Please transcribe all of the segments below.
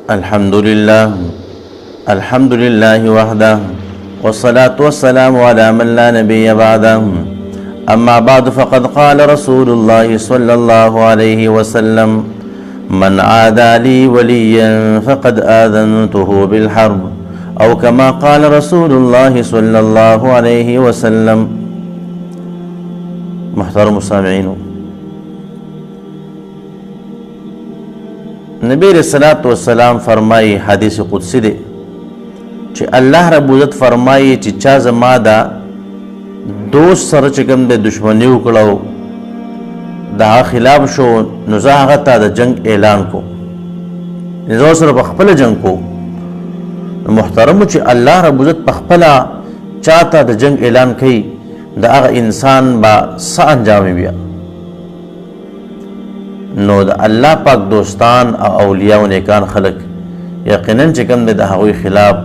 الحمد لله وحده والصلاة والسلام على من لا نبي بعده أما بعد فقد قال رسول الله صلى الله عليه وسلم من عادى لي وليا فقد آذنته بالحرب أو كما قال رسول الله صلى الله عليه وسلم. محترم السامعين، نبی علیہ الصلوۃ والسلام فرمائی، حدیث قدسی دی، چې الله رب عزت فرمائی چې چا زما دا دوست سره چې کوم د دشمنی وکړو دا خلاف شو نو زه هغه ته د جنگ اعلان کو، زه سره په خپل جنگ کو. محترم چې الله رب عزت په خپل چاته د جنگ اعلان کوي دا هغه انسان با څه انجام بیا. نو د الله پاک دوستان او اولیاء و نیکان خلق یقینا چې کوم د هغوی خلاف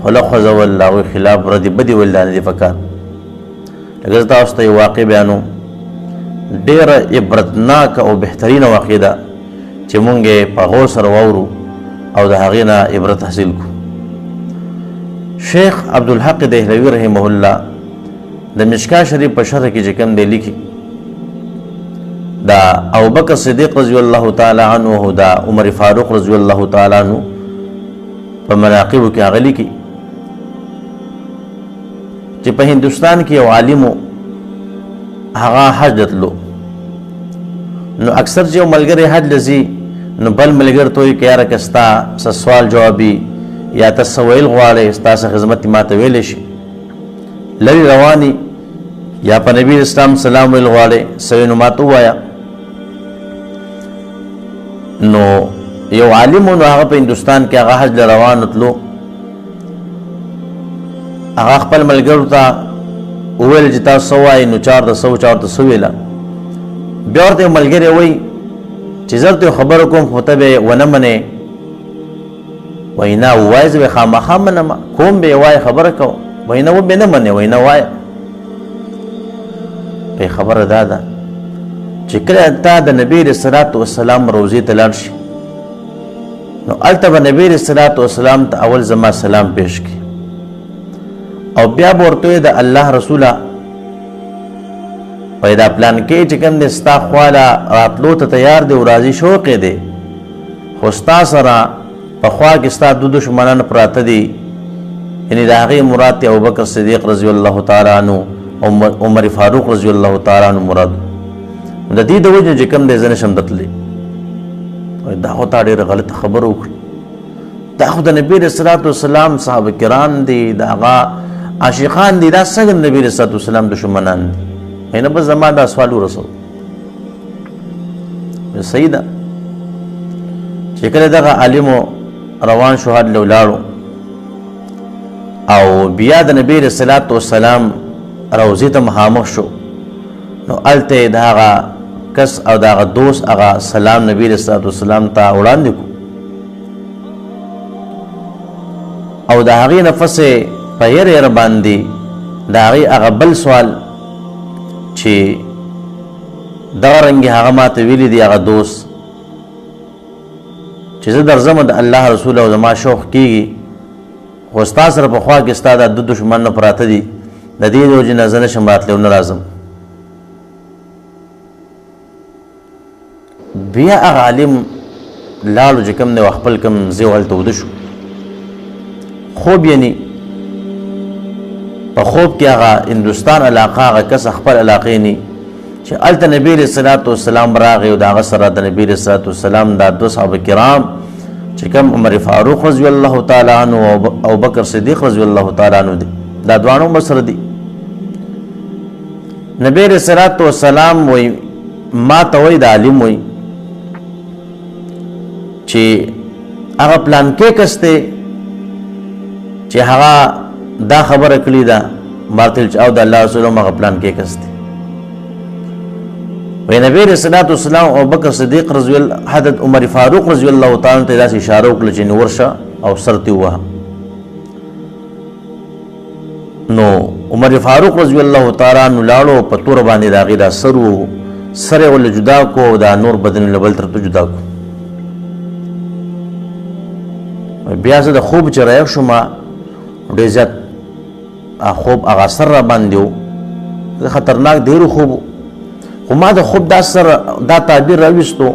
خلق خزول هغوی خلاف ردی بدی ولدان دي فکر. لکه تاسو ته واقع بیانو، ډیره عبرتناک او بهترین واقع ده چې مونږ په غور سره واورو او د هغې نه عبرت حاصل کو. شیخ عبدالحق دهلوي رحمه الله د مشکا شریف په شرح کې چې کوم دی لیکي، دا ابوبکر صدیق رضی الله تعالی عنه او دا عمر فاروق رضی الله تعالی عنه په مناقب کې هغه لیکي چې په هندوستان کې یو عالم هغه حج تلو، نو اکثر چې ملګری حج لذي نو بل ملګر ته یې یاره کستا سوال جوابي یا تسویل غواړي ستاسو خدمت ماته ویل شي لری رواني یا په نبی اسلام سلام ویل غواړي سوي نو ماته وایا. نو یو عالم نو هغه په هندوستان کې هغه حج روان تلو، هغه خپل ملګرو ته وویل چې تاسو وایي نو 400 ویله. بیا ورته ملګری وایي چې زه ته خبره کوم خو ته به ونه منې، وایي نه ووایه زه به خامخا منم، کوم به وایي خبره کوم، وایي نه وبې نه منې، وایي نه وایه. په خبره دا ده چې کله تا د نبی علیه الصلاۃ والسلام روضې ته لاړ شي نو هلته به نبی علیه الصلاۃ والسلام ته اول زما سلام پیش کړي او بیا به ورته وایي د الله رسوله وایي دا پلان کې چې کوم دی ستا خواله راتلو ته تیار دی او راضي شوق یې دی، خو ستا سره په خوا کې ستا دو دشمنان پراته دي، یعنې د هغې مراد دی ابوبکر صدیق رضی الله تعالی عنه عمر فاروق رضی الله تعالی عنه مراد. د دې د وجې چې کوم دی زه نشم تللی، دا خو تا ډېره غلطه خبره وکړه، دا خو د نبي علیه الصلاۃ والسلام صحابه کرام دي، د هغه عاشقان دي، دا څنګه د نبي علیه الصلاۃ والسلام دشمنان دي؟ نه بس زما دا سوال ورسول. صحیح ده چې کله دغه عالمو روان شو حج له ولاړو او بیا د نبي علیه الصلاۃ والسلام روضې ته مخامخ شو، نو هلته یې د هغه کس او د هغه دوست هغه سلام نبي علیه الصلاۃ والسلام ته وړاندې کړو او د هغې نه پسې په یره باندې د هغې هغه بل سوال چې دغه رنګې هغه ماته ویلي دي هغه دوست چې زه درځم د الله رسول او زما شوق کېږي، خو ستا سره په خوا کې ستا دا دو دشمنونه پراته دي، د دې د وجې نه زه نشم راتلی او نه راځم. بیا هغه عالم لاړو چې کوم دی خپل کوم ځای هلته وده شو، خوب یعنی په خوب کې هغه هندوستان علاقه هغه کس خپل علاقې نی چې هلته نبي علیه الصلاۃ والسلام راغی او د هغه سره د نبي علیه الصلاۃ والسلام دا دو صحابه کرام چې کوم عمر فاروق رضی الله تعالی عنه او ابوبکر صدیق رضی الله تعالی عنه دي، دا دوانو مسره دي. نبی علیه الصلاۃ والسلام وایي ما ته وایي د عالم وایي چې هغه پلان کې کس دی چې هغه دا خبره کړې ده باطل او د الله رسول هغه پلان کې کس دی. وی نبی علیہ الصلوۃ والسلام او بکر صدیق رضی الله حضرت عمر فاروق رضی الله تعالی عنہ ته داسې اشاره وکړه چې ورشه او سرتی وه. نو عمر فاروق رضی الله تعالی عنہ لاړو په تور باندې دا غیدا سره ول جدا کو دا نور بدن لبل تر جدا کو. بیا زه د خوب چې رایق شوم ډېر زیات خوب هغه اثر را باندې و خطرناک ډېر خوب خو ما د خوب دا تعبیر راویستو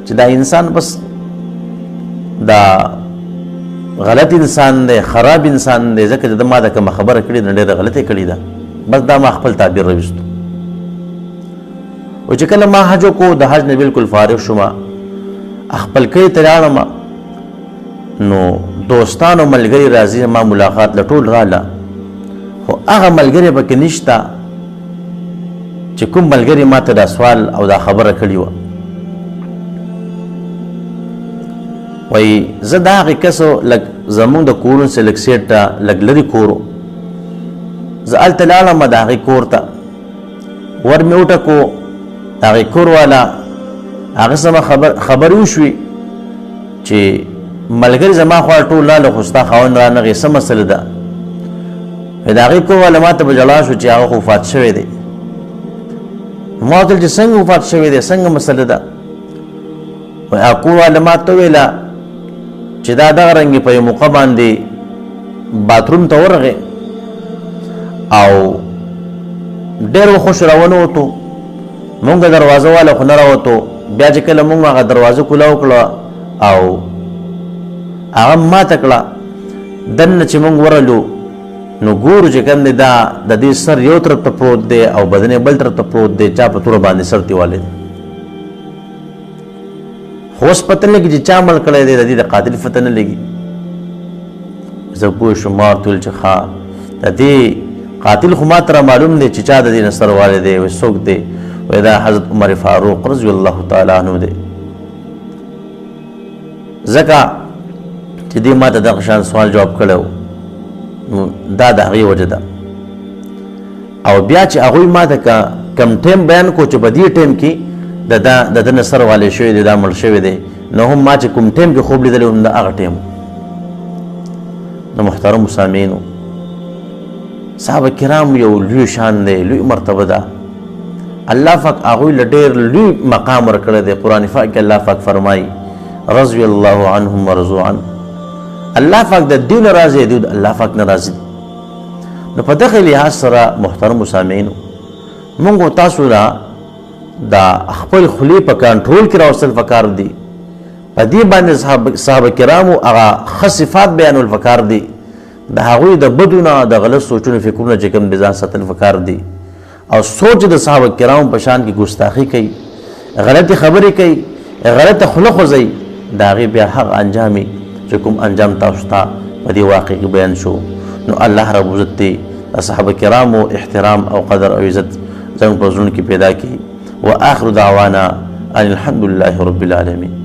چې دا انسان بس دا غلط انسان دی خراب انسان دی ځکه چې د ما د کومه خبره کړې ده ډېره غلطه کړې ده بس دا ما خپل تعبیر راویستو او چې کله ما حج وکړو د حج نه بالکل فارغ شوم خپل کلي ته لاړم نو دوستانو ملګري راځي ما ملاقات له ټول راله خو هغه ملګري پکې نشته چې کوم ملګري ما ته دا سوال او دا خبره کړې وه وایي زه د هغې کسو لږ زمونږ د کورونو څخه لږ سیټ ته لږ لرې کور و زه هلته لاړم د هغې کور ته ور مې وټکو د هغې کور والا هغه سمه خبرې وشوې چې ملګري زما خوا ټول لاله خو ستا خاوند رانغې څه مسله ده د هغې کور والا ما ته په ژړا شو چې هغه خو وفات شوی دی ما ورته چې څنګه وفات شوی دی څنګه مسله ده وایي هغه کور والا ما ته وویله چې دا دغه رنګې په یو موقع باندې باتروم ته ورغې او ډېر وخوش راونوتو مونږ دروازه والا خو نه راوتو بیا چې کله مونږ هغه دروازه کوله وکړه او هغه ماته کړه دننه چې مونږ ورلو نو ګورو چې کوم دی دا د دې سر یو طرف ته پروت دی او بدن یې بل طرف ته پروت دی چا په توره باندې سر تیوالی دی خو اوس پته نه لګي چې چا عمل کړی دی د دې د قاتل پته نه لګي زه پوه شوم ما ورته ویل چې ښه د دې قاتل خو ما ته را معلوم دی چې چا د دې نه سر والی دی وایي څوک دی وایي دا حضرت عمر فاروق رضی الله تعالی عنه دی ځکه چې دې ما ته دغه شان سوال جواب کړی و دا د هغې وجه ده او بیا چې هغوی ما ته کم ټیم بیان کو چې په دې ټیم کې د ده نه سر والی شوی دی دا مړ شوی دی نو هم ما چې کوم ټیم کې خوب لیدلی هم د هغه ټیم د محترمو سامعینو صحابه کرام یو لوی شان دی لوی مرتبه ده الله پاک هغوی له ډېر لوی مقام ورکړی دی قرآن پاک کې الله پاک فرمایي رضی الله عنهم ورضوا عنه الله پاک د دې نه راضي دی د الله پاک نه راضي نو په دغه لحاظ سره محترمو سامعینو موږ تاسو را دا خپل خولې په کنټرول کې راوستل پکار دي په دې باندې صحابه کرامو هغه ښه صفات بیانول پکار دي د هغوی د بدو نه د غلط سوچونو فکرونه چې کوم د ځان ساتل پکار دي او سوچ د صحابه کرامو په شان کې ګستاخي کوي غلطې خبرې کوي غلطه خوله خوځوي د هغې بیا هغه انجامي چې کوم انجام تاسو ته په دې واقع کې بیان شو نو الله رب عزت دې د صحابه کرامو احترام او قدر او عزت زموږ په زړونو کې پیدا کړي وآخر دعوانا ان الحمد لله رب العالمين